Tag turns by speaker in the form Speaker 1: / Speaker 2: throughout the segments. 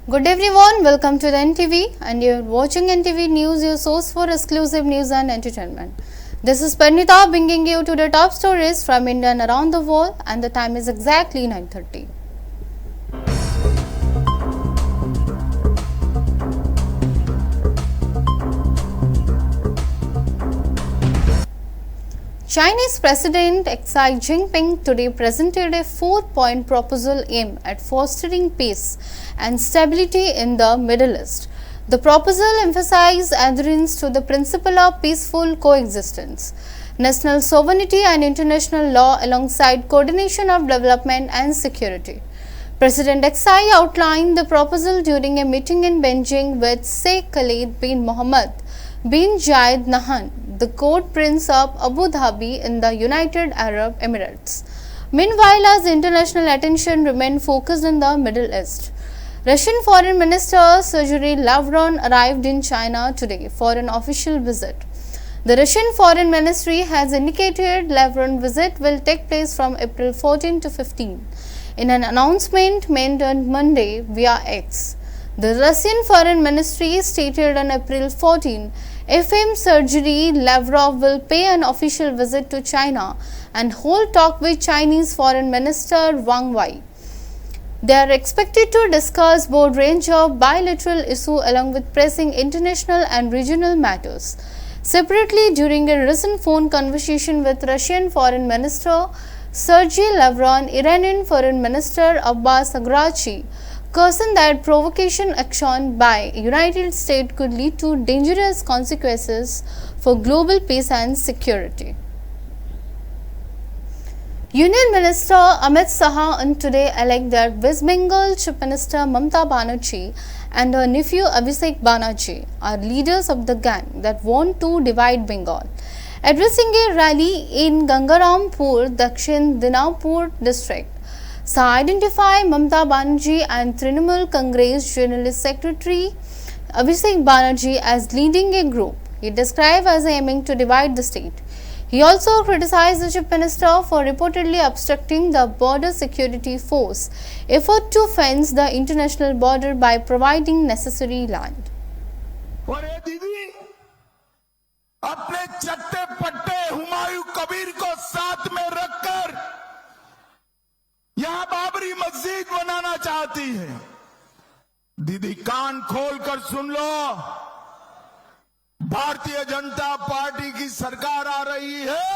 Speaker 1: Good everyone, welcome to the NTV and you're watching NTV News, your source for exclusive news and entertainment. This is Parnita bringing you to the top stories from India and around the world, and the time is exactly 9:30. Chinese President Xi Jinping today presented a 4-point proposal aimed at fostering peace and stability in the Middle East. The proposal emphasized adherence to the principle of peaceful coexistence, national sovereignty and international law alongside coordination of development and security. President Xi outlined the proposal during a meeting in Beijing with Sheikh Khalid bin Mohammed bin Zayed Nahyan, the Crown Prince of Abu Dhabi in the United Arab Emirates. Meanwhile, as international attention remained focused in the Middle East, Russian Foreign Minister Sergei Lavrov arrived in China today for an official visit. The Russian Foreign Ministry has indicated Lavrov's visit will take place from April 14 to 15. In an announcement made on Monday via X, the Russian Foreign Ministry stated on April 14, FM Sergei Lavrov will pay an official visit to China and hold talk with Chinese Foreign Minister Wang Yi. They are expected to discuss a broad range of bilateral issues along with pressing international and regional matters. Separately, during a recent phone conversation with Russian Foreign Minister Sergei Lavrov, Iranian Foreign Minister Abbas Araghchi cautioned that provocation action by United States could lead to dangerous consequences for global peace and security. Union Minister Amit Shah on today alleged that West Bengal Chief Minister Mamata Banerjee and her nephew Abhishek Banerjee are leaders of the gang that want to divide Bengal. Addressing a rally in Gangarampur, Dakshin Dinapur district, Shah identified Mamata Banerjee and Trinamool Congress General Secretary Abhishek Banerjee as leading a group he described as aiming to divide the state. He also criticized the Chief Minister for reportedly obstructing the Border Security Force effort to fence the international border by providing necessary land.
Speaker 2: अपने चट्टे पट्टे हुमायूं कबीर को साथ में रखकर यहां बाबरी मस्जिद बनाना चाहती है। दीदी कान खोलकर सुन लो, भारतीय जनता पार्टी की सरकार आ रही है,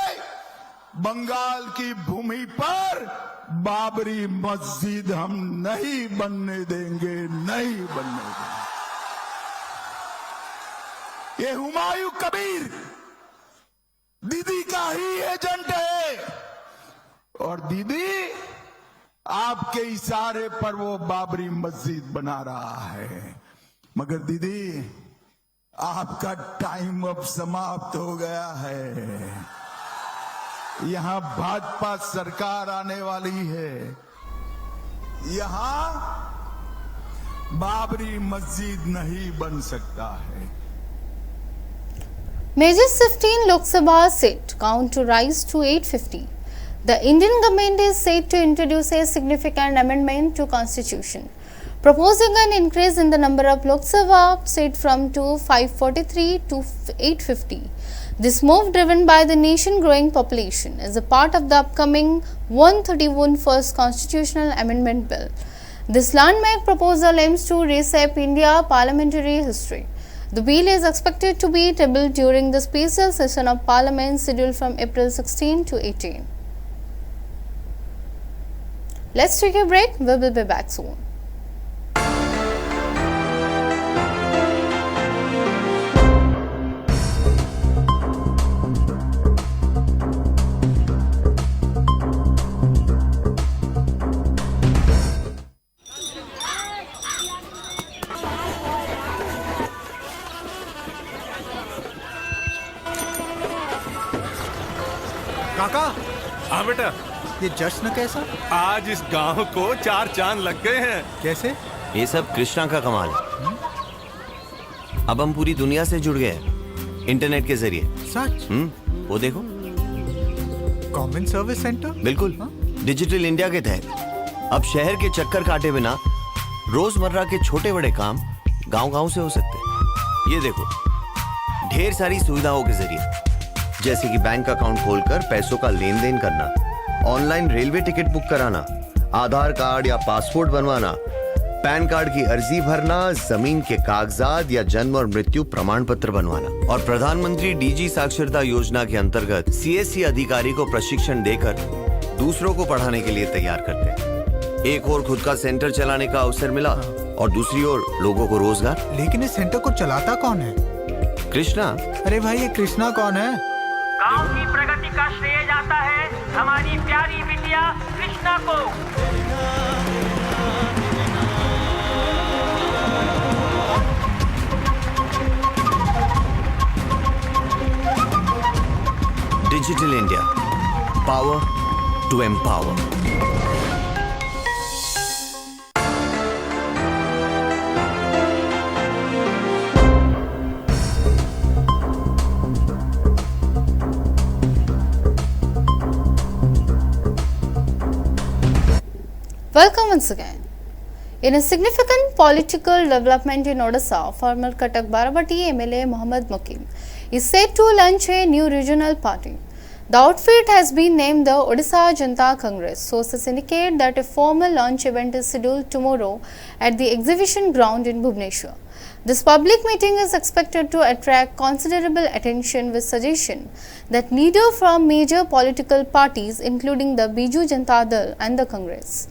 Speaker 2: बंगाल की भूमि पर बाबरी मस्जिद हम नहीं बनने देंगे, नहीं बनने देंगे। ये हुमायूं कबीर दीदी का ही एजेंट है और दीदी आपके इशारे पर वो बाबरी मस्जिद बना रहा है। मगर दीदी आपका टाइम अब समाप्त हो गया है। यहां भाजपा सरकार आने वाली है, यहां बाबरी मस्जिद नहीं बन सकता है।
Speaker 1: Measures 15 Lok Sabha seat count to rise to 850. The Indian government is set to introduce a significant amendment to Constitution, proposing an increase in the number of Lok Sabha seats from 543 to 850. This move, driven by the nation's growing population, is a part of the upcoming 131 First Constitutional Amendment Bill. This landmark proposal aims to reshape India's parliamentary history. The bill is expected to be tabled during the special session of Parliament scheduled from April 16 to 18. Let's take a break. We will be back soon.
Speaker 3: काका,
Speaker 4: हाँ बेटा,
Speaker 3: ये जश्न कैसा?
Speaker 4: आज इस गांव को 4 चांद लग गए हैं।
Speaker 3: कैसे?
Speaker 5: ये सब कृष्णा का कमाल है। अब हम पूरी दुनिया से जुड़ गए हैं इंटरनेट के जरिए।
Speaker 3: सच?
Speaker 5: वो देखो,
Speaker 3: कॉमन सर्विस सेंटर।
Speaker 5: बिल्कुल, डिजिटल इंडिया के तहत अब शहर के चक्कर काटे बिना रोजमर्रा के छोटे बड़े काम गांव-गांव से हो सकते हैं। ये देखो, ढेर सारी सुविधाओं के जरिए, जैसे कि बैंक अकाउंट खोलकर पैसों का लेन देन करना, ऑनलाइन रेलवे टिकट बुक कराना, आधार कार्ड या पासपोर्ट बनवाना, पैन कार्ड की अर्जी भरना, जमीन के कागजात या जन्म और मृत्यु प्रमाण पत्र बनवाना। और प्रधानमंत्री डीजी साक्षरता योजना के अंतर्गत सीएससी अधिकारी को प्रशिक्षण देकर दूसरों को पढ़ाने के लिए तैयार करते हैं। एक और खुद का सेंटर चलाने का अवसर मिला और दूसरी ओर लोगों को रोजगार।
Speaker 3: लेकिन इस सेंटर को चलाता कौन है?
Speaker 5: कृष्णा।
Speaker 3: अरे भाई, ये कृष्णा कौन है?
Speaker 6: गांव की प्रगति का श्रेय जाता है हमारी प्यारी बिटिया कृष्णा को।
Speaker 5: Digital India, power to empower.
Speaker 1: Welcome once again. In a significant political development in Odisha, former Cuttack Barabati MLA Mohammad Mukim is set to launch a new regional party. The outfit has been named the Odisha Janata Congress. Sources indicate that a formal launch event is scheduled tomorrow at the exhibition ground in Bhubaneswar. This public meeting is expected to attract considerable attention, with suggestion that leaders from major political parties including the Biju Janata Dal and the Congress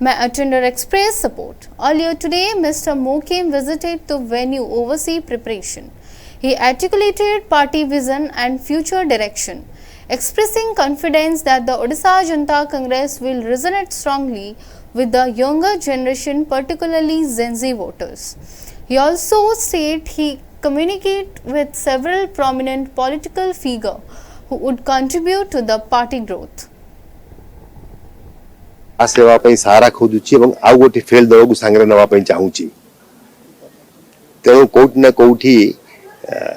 Speaker 1: may attend or express support. Earlier today, Mr. Mukim visited the venue to oversee preparation. He articulated party vision and future direction, expressing confidence that the Odisha Janata Congress will resonate strongly with the younger generation, particularly Gen Z voters. He also said he communicated with several prominent political figures who would contribute to the party growth.
Speaker 7: सेवा सहारा खोजुची आउ गोटे fail दल को सांगे नापी चाहूँगी। तेणु कौटि ना कौटि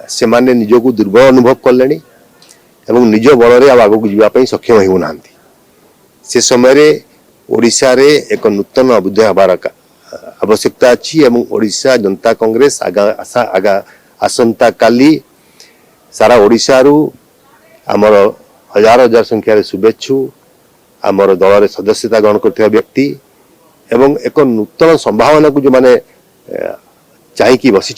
Speaker 7: से निजक दुर्बल अनुभव कले निज बल आग को जावाई सक्षम होना। से समय ओडिशा रे एक नूतन अभ्युदय हबार आवश्यकता अच्छी। ओडिशा जनता कांग्रेस आसंता काली सारा ओडिशा रु आमर हजार हजार संख्यार शुभेच्छु आमर दल में सदस्यता ग्रहण कर व्यक्ति एवं एक नूतन संभावना को जो माने चाहिए बसी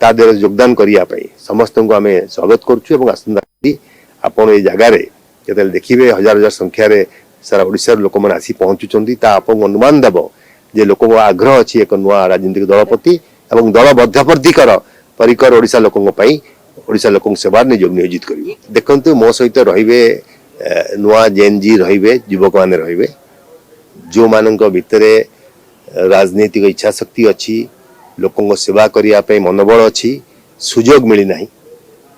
Speaker 7: तादेह योगदान करने समस्त को आम स्वागत करुँ। आपड़ ये जगार जो देखिए हजार हजार संख्यार सारा ओडिशा लोक मैंने आसी पहुँचुंट आपको अनुमान देव जे लोक आग्रह अच्छी एक नुआ राजनीतिक दल प्रति और दल बद्धपर्धिकर परिकर ओडिशा लोकों ओडिशा लोकों सेवा नियोजित करेंगे। देखते मो सहित रे नुआ जेन जी रे युवक मैंने रे जो मान भितर राजनीतिक इच्छा शक्ति अच्छी लोकों सेवा करने मनोबल अच्छी सुजोग मिलना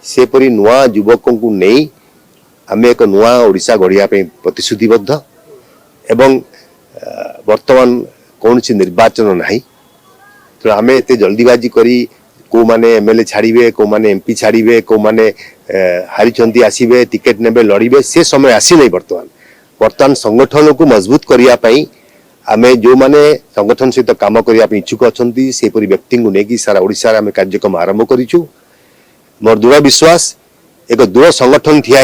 Speaker 7: सेपरी नुआ युवकों को नहीं आम एक नुआ ओडिशा गढ़िया प्रतिश्रुतिबद्ध एवं वर्तमान कौन सी निर्वाचन ना तो आम एत जल्दीबाजी करी को माने एमएलए छाड़े को माने एमपी छाड़े को माने हारी आसवे टिकेट ने लड़े से समय आसी नहीं। वर्तमान संगठन को मजबूत करने आम जो मैंने संगठन सहित काम करने इच्छुक अच्छा से व्यक्ति को लेकिन सारा ओडिशा आम कार्यक्रम आरंभ करूँ। मोर दृढ़ विश्वास एक दृढ़ संगठन ठिया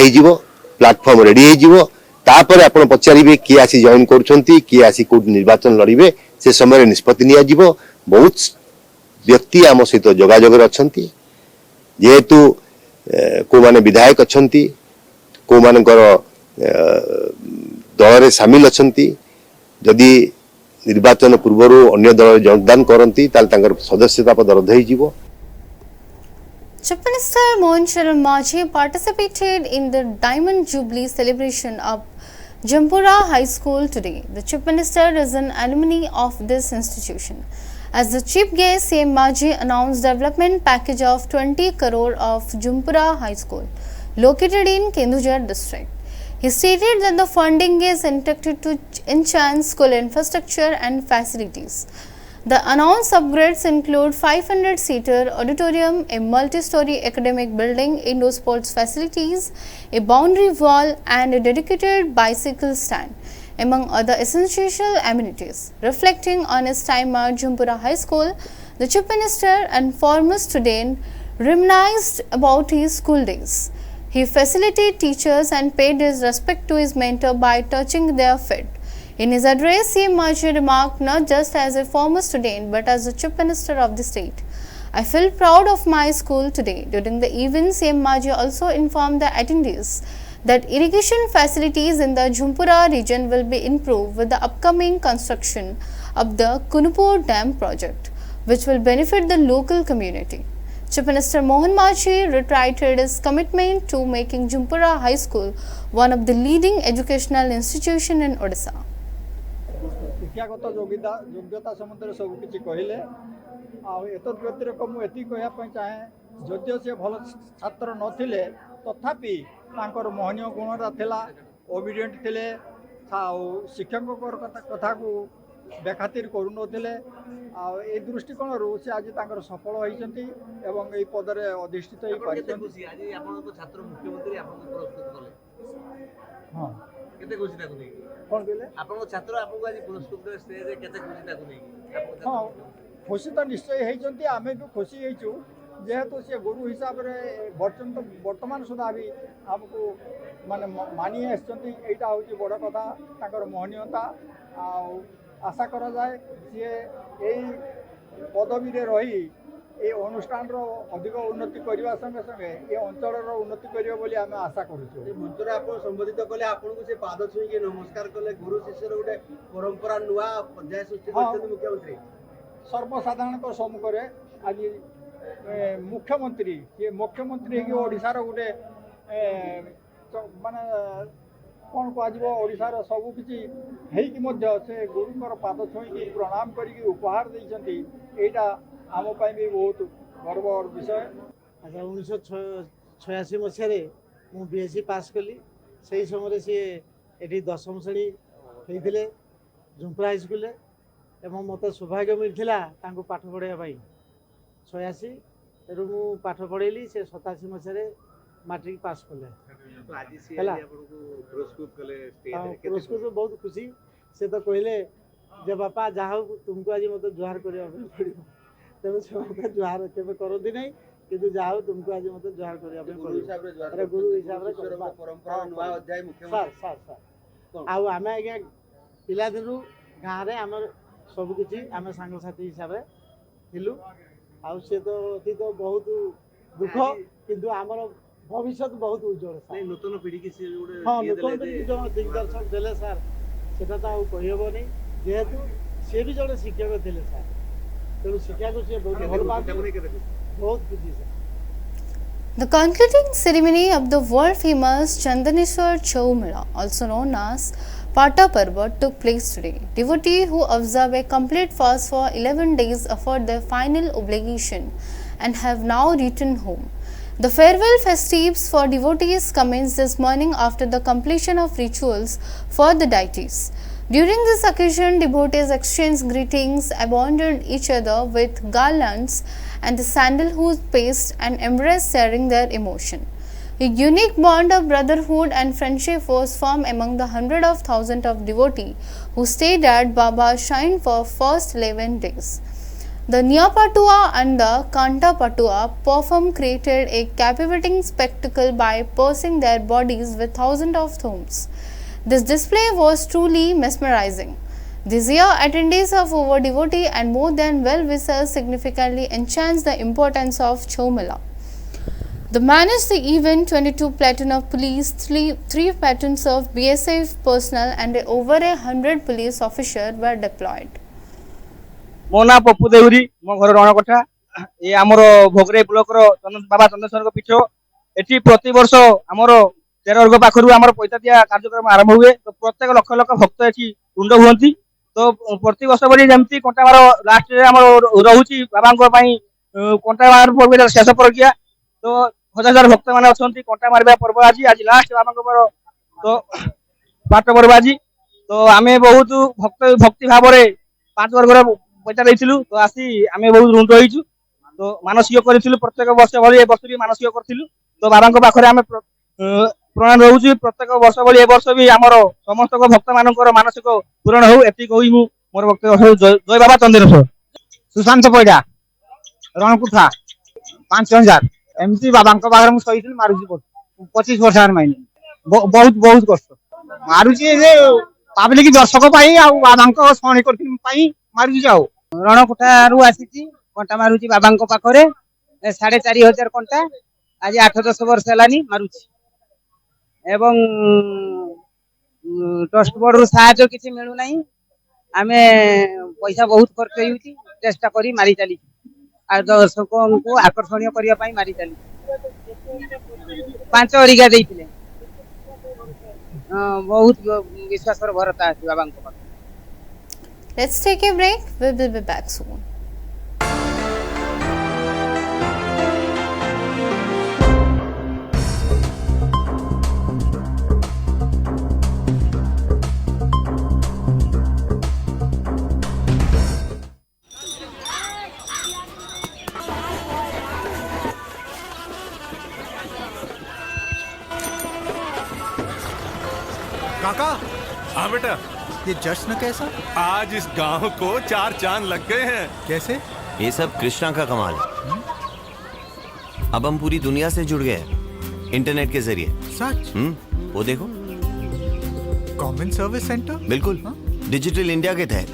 Speaker 7: प्लाटफर्म रेडी होपर आप पचारे किए आसी जॉइन कर आसी कौट निर्वाचन लड़े से समय निष्पत्ति निया बहुत व्यक्ति आम सहित जोगाजोग अच्छा जेहेतु को माने विधायक अच्छा को मानकर दल में सामिल अच्छा जदि निर्वाचन पूर्व अन्य दल योगदान करती सदस्यता पद रद्द हो।
Speaker 1: Chief Minister Mohan Sharan Majhi participated in the Diamond Jubilee celebration of Jampura High School today. The Chief Minister is an alumni of this institution. As the chief guest, CM Majhi announced development package of 20 crore of Jampura High School, located in Kendujhar district. He stated that the funding is intended to enhance school infrastructure and facilities. The announced upgrades include 500-seater auditorium, a multi-story academic building, indoor sports facilities, a boundary wall and a dedicated bicycle stand. among other essential amenities. Reflecting on his time at Jumpura High School, the Chief Minister and former student reminisced about his school days. He facilitated teachers and paid his respect to his mentor by touching their feet. In his address, CM Maji remarked, not just as a former student but as the Chief Minister of the state, I feel proud of my school today. During the event, CM Maji also informed the attendees that irrigation facilities in the Jumpura region will be improved with the upcoming construction of the Kunupur Dam project, which will benefit the local community. Chief Minister Mohan Maji reiterated his commitment to making Jumpura High School one of the leading educational institutions in Odisha.
Speaker 8: शिक्षागत योग्यता सम्बन्ध सबकि कहले आत व्यतिरिक्त मुझे कहवाई चाहे जदिव से भल छात्र नथिले तथापि मोहनीय गुणता थिला ओबिडिएंट थिले शिक्षक कथा को बेखातिर करुनथिले ए दृष्टिकोण से आज सफल होती पदरे अधिष्ठित हो हाँ
Speaker 9: केते खुशी ताकू नै
Speaker 8: कोन कहले
Speaker 9: आपन छात्र आपन आज पुरस्कृत स्टेज रे केते खुशी ताकू नै
Speaker 8: हाँ खुशी तो निश्चय होती आमे भी खुशी होइछु जेहेतु से गुरु हिसाब रे वर्तमान सुधा भी हमको माने मानी आछंती एटा होची बड़ कथा ताकर मोहनीयता आशा करा जाए जे एई पदवी रे रही ए अनुष्ठान रो अधिक उन्नति करबा संगे संगे ए अंचल रो उन्नति करियो बोली आमे आशा करूछु।
Speaker 9: ए मंत्र आपन संबोधित कले आपन को से पाद छुई के नमस्कार कले गुरु शिष्य रो उडे परंपरा नुवा अध्याय सृष्टि करते मुख्यमंत्री
Speaker 8: सर्वसाधारण को सम्मुख रे आज मुख्यमंत्री ये मुख्यमंत्री के ओडिसा रो उडे माने कौन कह ओडिसा रो सब किछि हेई कि मध्य से गुरुकर पाद छुई प्रणाम करी उपहार देइछंती एटा आम भी बहुत गर्व विषय।
Speaker 10: अच्छा 1986 मसीह मु बीएससी पास कली से समय सी ये 10वीं श्रेणी होते झुंपरा हाई स्कूल एवं मत सौभाग्य मिलता पाठ पढ़ाई 86 तेरू मु पाठ पढ़ेली से 87 मसीह मैट्रिक पास कले पुरस्कृत बहुत खुशी से तो कहले जे बापा जहाँ तुमको आज मत जुहार करने पड़ो तेज से मत जुहार के करती ना कि जहाँ तुमको आज मत जुहार करने गुरु हिसाब से आम आज्ञा पिला दिन गाँव में आम सबकि आम सांगसाथी हिसाब से थिलु सी तो अति तो बहुत दुख किंतु आमर भविष्य बहुत उज्जवल
Speaker 9: नूतन पीढ़ी की
Speaker 10: हाँ नूतन पीढ़ी जो दिग्दर्शक देले सार से कहीहबनी जेहेतु सी भी जड़े शिक्षक थे सार तेणु शिक्षा को सी बहुत बहुत खुशी sir.
Speaker 1: The concluding ceremony of the world famous Chandaneshwar Chau Mela, also known as Pata Parva, took place today. Devotees who observe a complete fast for 11 days afford their final obligation and have now returned home. The farewell festivities for devotees commenced this morning after the completion of rituals for the deities. During this occasion, devotees exchanged greetings, abandoned each other with garlands and the sandalwood paste and embraced, sharing their emotion. A unique bond of brotherhood and friendship was formed among the hundreds of thousands of devotees who stayed at Baba's shrine for first 11 days. The Niyapatua and the Kantapatua perform created a captivating spectacle by piercing their bodies with thousands of thorns. This display was truly mesmerizing. This year, attendees of over devotee and more than well-wishers significantly enhanced the importance of Chau Mela. The managed the event, 22 platoon of police, 3 platoons of BSF personnel and over 100 police officers were deployed.
Speaker 11: मो ना पप्पू देउरी मो घर रणकोठा ये आमर भोगरे block रो बाबा चंद्रशेखर पीठ eighty प्रति वर्ष आमर 13 वर्ग पाखरु आमर पैसा दिया कार्यक्रम आरंभ हुए तो प्रत्येक लक्ष लक्ष भक्त एटी रुंड हुअंती तो प्रति वर्ष बड़ी जेमती कंटामार लास्ट रे आमर रहउची बाबांको पई कंटामार पर्व शेष प्रक्रिया तो हजार हजार भक्त माने अछंती कंटा मारबा पर्व आज लास्ट बाबांको तो पाठ पर्व आज तो आमे बहुत भक्ति भाव रे 5 वर्ग पैसा देइथिलु तो आसी आमे बहुत रुंड होइछु तो मानसिक करिथिलु प्रत्येक वर्ष भली ए वर्ष भी मानसिक करथिलु तो बाबांको पाखरे आमे प्रणाम रोचे प्रत्येक वर्ष भली ए वर्ष भी आमर समस्त भक्त मानकर मानसिक पूरण हो एति कही मु मोर वक्तव्य जय बाबा चंद्रेश्वर।
Speaker 10: सुशांत पैडा रणकुथा 5000 एमती बाबा पाखे मुझे सही मारुची 25 वर्ष माइन बहुत बहुत कष्ट मारुची पब्लिक दर्शक बाबा शणी कर मारुची जाओ रणकुठा रु आसी कंटा मारुची बाबा पाखे 4500 कंटा आज 8-10 वर्ष है मारुची एवं ट्रस्ट बोर्ड रु साहाय्य किसी मिलू ना आम पैसा बहुत खर्च होती चेष्टा करी मारी चली दर्शकों को आकर्षणीय करने मारी चली 5 अरिगा देते बहुत विश्वास भरता है बाबा।
Speaker 1: Let's take a break. We will be back soon.
Speaker 3: काका
Speaker 4: हाँ बेटा,
Speaker 3: ये जश्न कैसा?
Speaker 4: आज इस गांव को 4 चांद लग गए हैं।
Speaker 3: कैसे?
Speaker 5: ये सब कृष्णा का कमाल है। अब हम पूरी दुनिया से जुड़ गए हैं इंटरनेट के जरिए।
Speaker 3: सच?
Speaker 5: वो देखो
Speaker 3: कॉमन सर्विस सेंटर।
Speaker 5: बिल्कुल डिजिटल इंडिया के तहत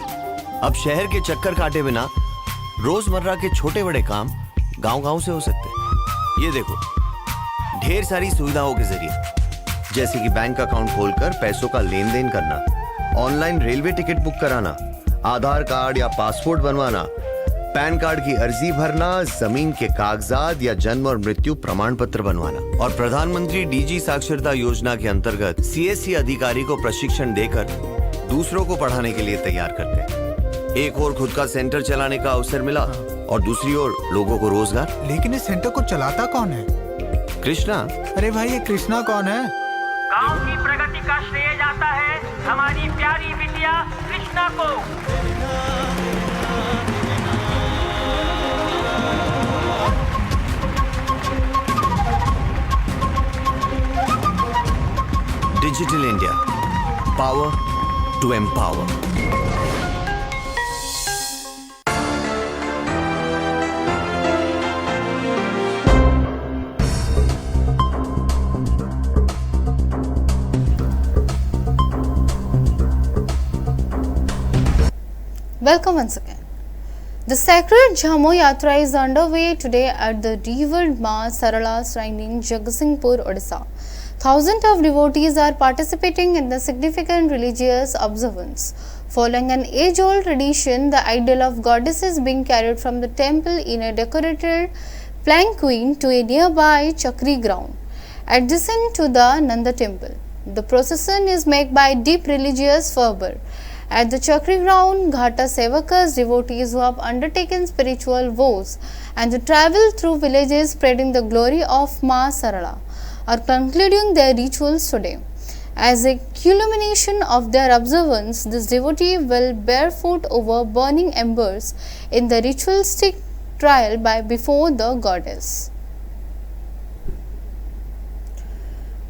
Speaker 5: अब शहर के चक्कर काटे बिना रोजमर्रा के छोटे बड़े काम गांव-गांव से हो सकते हैं। ये देखो ढेर सारी सुविधाओं के जरिए, जैसे कि बैंक अकाउंट खोलकर पैसों का लेन देन करना, ऑनलाइन रेलवे टिकट बुक कराना, आधार कार्ड या पासपोर्ट बनवाना, पैन कार्ड की अर्जी भरना, जमीन के कागजात या जन्म और मृत्यु प्रमाण पत्र बनवाना। और प्रधानमंत्री डीजी साक्षरता योजना के अंतर्गत सीएससी अधिकारी को प्रशिक्षण देकर दूसरों को पढ़ाने के लिए तैयार करते हैं। एक और खुद का सेंटर चलाने का अवसर मिला और दूसरी ओर लोगों को रोजगार।
Speaker 3: लेकिन इस सेंटर को चलाता कौन है?
Speaker 5: कृष्णा।
Speaker 3: अरे भाई ये कृष्णा कौन है?
Speaker 6: गांव की प्रगति का श्रेय जाता है हमारी प्यारी बिटिया कृष्णा को।
Speaker 5: Digital India, power to empower.
Speaker 1: Welcome once again. The sacred Jhamo Yatra is underway today at the revered Ma Sarala Shrine in Jagatsinghpur, Odisha. Thousands of devotees are participating in the significant religious observance. Following an age-old tradition, the idol of goddess is being carried from the temple in a decorated palanquin to a nearby Chakri ground, adjacent to the Nanda temple. The procession is marked by deep religious fervor. At the Chakri ground, Ghata Sevakas, devotees who have undertaken spiritual vows and to travel through villages spreading the glory of Ma Sarala, are concluding their rituals today. As a culmination of their observance, this devotee will barefoot over burning embers in the ritualistic trial before the goddess.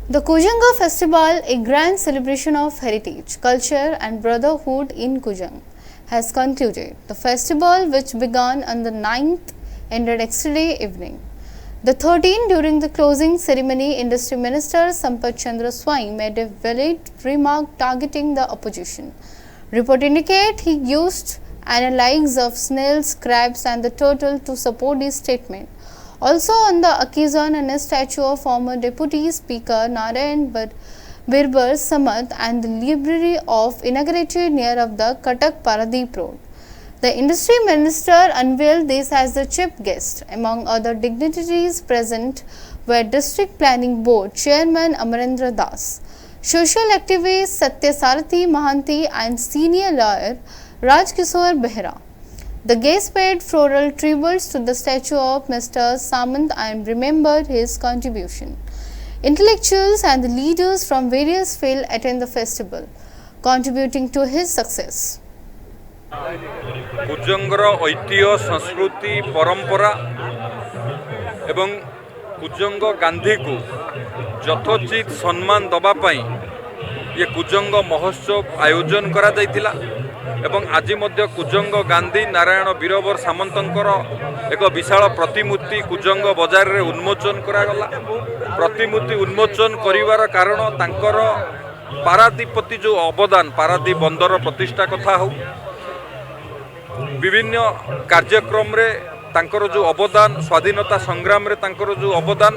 Speaker 1: The Kujanga Festival, a grand celebration of heritage, culture and brotherhood in Kujang, has concluded. The festival, which began on the 9th, ended yesterday evening. The 13th, during the closing ceremony, Industry Minister Sampath Chandra Swami made a valid remark targeting the opposition. Report indicate he used analyses of snails, crabs and the turtle to support his statement. Also on the occasion, a statue of former Deputy Speaker Narayan Birbar Samat and the library of inaugurated near of the Cuttack Paradeep Road. The Industry Minister unveiled this as the chief guest. Among other dignitaries present were District Planning Board Chairman Amarendra Das, social activist Satya Sarathi Mahanti and senior lawyer Raj Kishore Behra. The guests paid floral tributes to the statue of Mr. Samant and remembered his contribution. Intellectuals and the leaders from various fields attend the festival, contributing to his success.
Speaker 12: कुजंगर ऐतिह्य संस्कृति परंपरा एवं कुजंग गांधी को यथोचित सम्मान दबापाई ये कुजंग महोत्सव आयोजन करा जायतिला एवं आज मध्य कुजंग गांधी नारायण वीरवर सामंतंकर एक विशाल प्रतिमूर्ति कुजंग बजार रे उन्मोचन करागला। प्रतिमूर्ति उन्मोचन करिवार कारण तांकर पारादीप प्रति जो अवदान पारादीप बंदर प्रतिष्ठा कथा हो विभिन्न कार्यक्रम रे तांकर जो अवदान स्वाधीनता संग्राम रे तांकर जो अवदान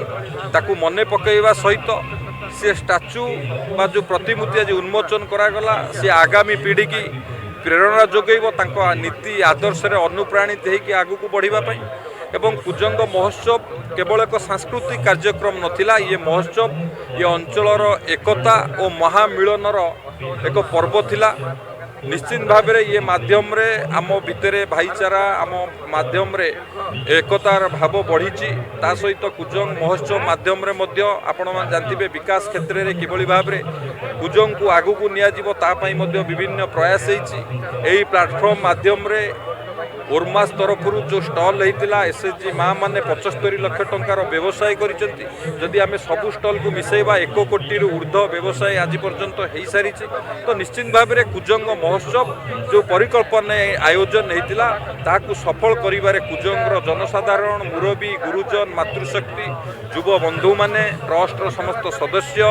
Speaker 12: ताकू मने पकेଇବା सहित से स्टाच्यू बा जो प्रतिमूर्ति आज उन्मोचन करागला से आगामी पीढ़ी की प्रेरणा जोगेब तांको नीति आदर्श रे अनुप्राणित होकर आगू बढ़िबा पई एवं कुजंग महोत्सव केवल एक सांस्कृतिक कार्यक्रम नथिला ये महोत्सव ये अंचलर एकता और महामिलनर एक पर्व थिला। निश्चित भाव में ये माध्यम रे आम भितरे भाईचारा आम माध्यम रे एकतार भाव बढ़ी ता सहित कुजंग महोत्सव माध्यम रे मध्य आपण जानथिबे विकास क्षेत्र रे किभली भाव रे कुजंग को आगू को निया जीवो ता पई मध्य विभिन्न प्रयास हेछि। एही प्लेटफॉर्म माध्यम रे ओरमास तरफ जो स्टल होता एसएचजी माँ मैंने 75 लाख टंकार व्यवसाय करिसेंती। जदि आमे सबु स्टल को मिसेबा 1 कोटी ऊर्ध्व व्यवसाय आज पर्यंत हो सारी तो निश्चित भाव में कुजंग महोत्सव जो परिकल्पना आयोजन होता ताकू सफल करिबारे कुजंगर जनसाधारण मुरबी गुरुजन मातृशक्ति युव बंधु माने ट्रस्ट समस्त सदस्य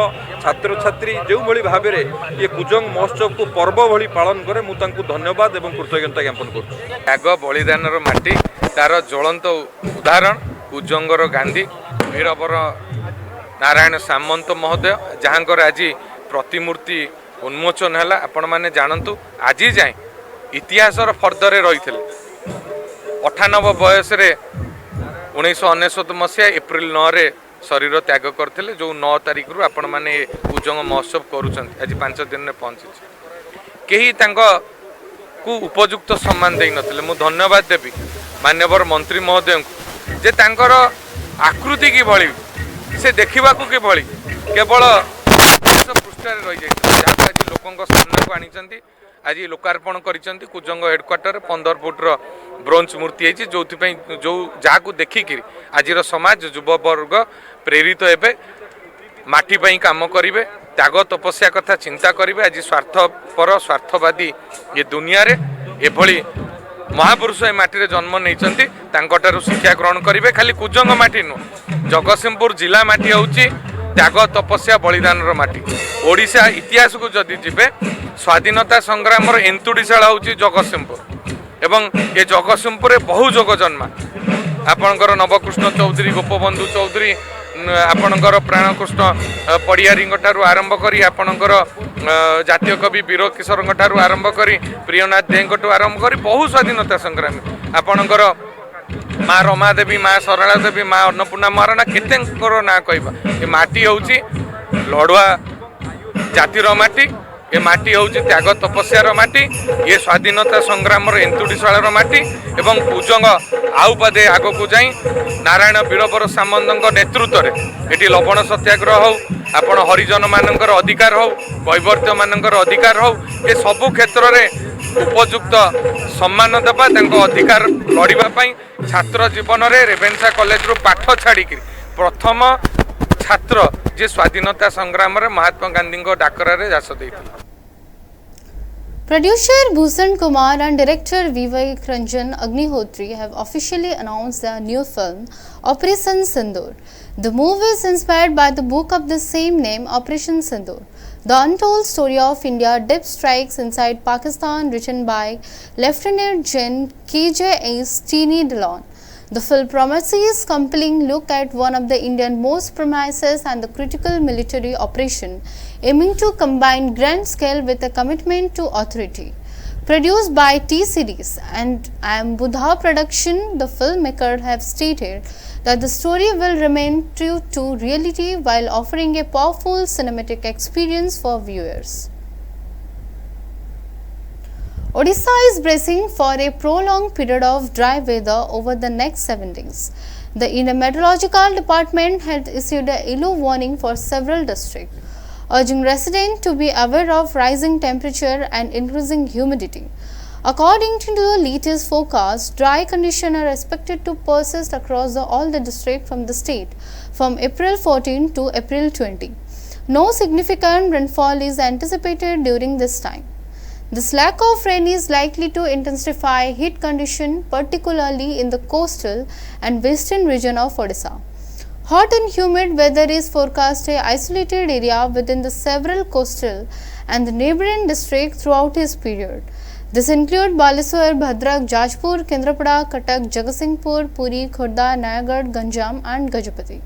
Speaker 12: छात्र छात्री जो भली भाव में ये कुजंग महोत्सव को पर्व भली पालन करे मु तांकू धन्यवाद एवं कृतज्ञता ज्ञापन करूँ।
Speaker 13: बलिदानर माटी तार ज्वलंत उदाहरण कुजंगर गांधी वीरवर नारायण सामंत महोदय जहाँकर आज प्रतिमूर्ति उन्मोचन है। आपण मैंने जानतु आज जाए इतिहासर फर्दरे रही 98 बयस 1999 मसीहा एप्रिल 9 रे शरीर त्याग करते जो 9 तारीख रु आपण मैंने कुजंग महोत्सव करुँच आज 5 दिन में पहुँची कहीं को उपयुक्त सम्मान दे नथिले। मु धन्यवाद देवी मान्यवर मंत्री महोदय को जे तांकर आकृति की भली से देखा कि भली केवल पृष्ठार रही जाए आज लोकों सामना को आनी आज लोकार्पण करिसेंती कुजंग हेडक्वार्टर 15 फुट्र ब्रोंज मूर्ति है जो जो जहाँ देखिक आज समाज युववर्ग प्रेरित हेबे माटी पई काम करिवे त्याग तपस्या कथा चिंता करिवे। आज स्वार्थपर स्वार्थवादी ये दुनिया रे एभली महापुरुष ए माटी रे जन्म नैचंती तांकटारु शिक्षा ग्रहण करिवे। खाली कुजंग माटी नु जगतसिंहपुर जिला माटी होउची त्याग तपस्या बलिदानर माटी। ओडिशा इतिहास को जदि जिबे स्वाधीनता संग्राम एंतुड़ीशाला होउची जगतसिंहपुर एवं ये जगतसिंहपुर बहु जोग जन्मा आपणकर नवकृष्ण चौधरी गोपबंधु चौधरी आपणकर प्राणकृष्ण पड़ियारी ठारू आरंभ करी आपणकर जातीय कवि वीर किशोर ठारू आरंभ करी प्रियनाथ दे आरंभ करी बहु स्वाधीनता संग्रामी आपणकर माँ रमा देवी माँ सरला देवी माँ अन्नपूर्णा महाराणा केते ना कहबा ये माटी होउची लड़ुआ जातिर माटी ये माटी होउची त्याग तपस्यार माटी ये स्वाधीनता संग्राम एंतुड़ीशालार माटी एवं कुजंग आउ पदे आग को जाई नारायण वीरवर सामंत नेतृत्व में ये लवण सत्याग्रह हो आपण हरिजन मानकर अधिकार हो कैवर्त्य मानकर अधिकार हो ये सबु क्षेत्र में उपयुक्त सम्मान देवा अधिकार लड़ाई छात्र जीवन में रेवेन्सा कॉलेज रु पाठ छाड़ी प्रथम छात्र जे स्वाधीनता संग्राम रे महात्मा गांधी को डाकरा जास देइथिले।
Speaker 1: Producer Bhushan Kumar and director Vivek Ranjan Agnihotri have officially announced their new film Operation Sindoor. The movie is inspired by the book of the same name, Operation Sindoor, the untold story of India deep strikes inside Pakistan, written by Lieutenant General KJS Teeny Dillon. The film promises compelling look at one of the Indian most promising and the critical military operation, aiming to combine grand scale with a commitment to authority. Produced by T-Series and Buddha Production, the filmmakers have stated that the story will remain true to reality while offering a powerful cinematic experience for viewers. Odisha is bracing for a prolonged period of dry weather over the next 7 days. The Indian Meteorological Department had issued a yellow warning for several districts, urging residents to be aware of rising temperature and increasing humidity. According to the latest forecast, dry conditions are expected to persist across all the districts from the state from April 14 to April 20. No significant rainfall is anticipated during this time. This lack of rain is likely to intensify heat conditions, particularly in the coastal and western region of Odisha. Hot and humid weather is forecast in isolated area within the several coastal and the neighboring districts throughout this period. This include Baleswar, Bhadrak, Jajpur, Kendrapada, Cuttack, Jagatsinghpur, Puri, Khurda, Nayagad, Ganjam and Gajapati.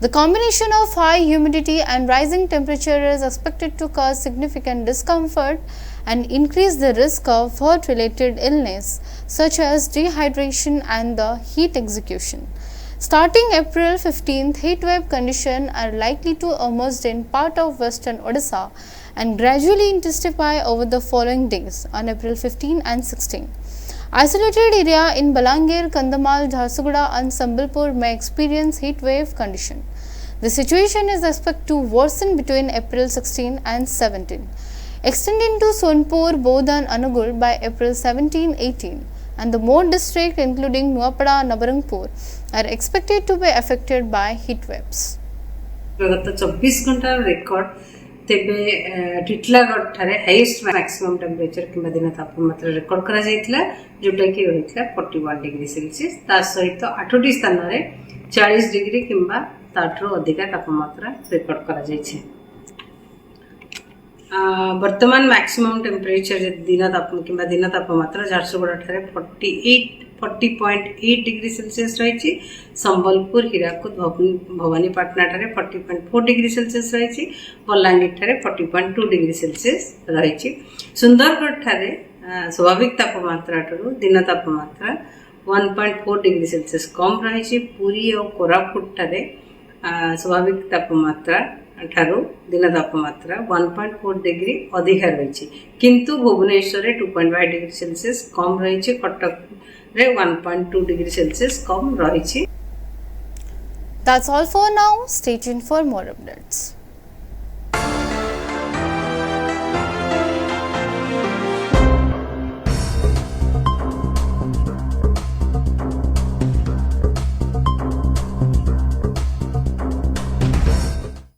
Speaker 1: The combination of high humidity and rising temperature is expected to cause significant discomfort and increase the risk of heart-related illness such as dehydration and the heat exhaustion. Starting April 15th, heatwave conditions are likely to emerge in part of western Odisha and gradually intensify over the following days on April 15 and 16. Isolated area in Balangir, Kandhamal, Jharsuguda and Sambalpur may experience heatwave condition. The situation is expected to worsen between April 16 and 17, extending to Sonpur, Bodh and Anugul by April 17-18, and the more districts including Nuapada and Nabarangpur are expected to be affected by heat waves.
Speaker 14: गत 24 घंटा record तेबे टिटलागढ़ ठारे highest maximum temperature किंबा दिन तापमात्रा record करा जायतिला जोटा कि होइतला 41 degree Celsius ता सहित 8टी स्थान रे 40 डिग्री किंबा ताठरो अधिक तापमात्रा रेकर्ड करा जायछि। वर्तमान मैक्सिमम टेम्परेचर दिन तापमात्रा झारसुगुड़ा ठारे 40.8 डिग्री सेल्सियस रही। संबलपुर हीराकुद भवानीपाटना ठारे 40.4 डिग्री सेल्सियस रही। बलांगीर ठारे 40.2 डिग्री सेल्सियस रही। सुंदरगढ़ ठारे स्वाभाविक तापमात्रा दिन तापमात्रा 1.4 डिग्री सेल्सियस कम रही। पुरी और कोरापुट ठारे स्वाभाविक तापमात्रा ठारो दिन तापमात्रा 1.4 डिग्री अधिक रही। किंतु भुवनेश्वर 2.5 डिग्री सेल्सियस कम रही। कटक रे 1.2 डिग्री सेल्सियस कम रही।
Speaker 1: That's all for now. Stay tuned for more updates.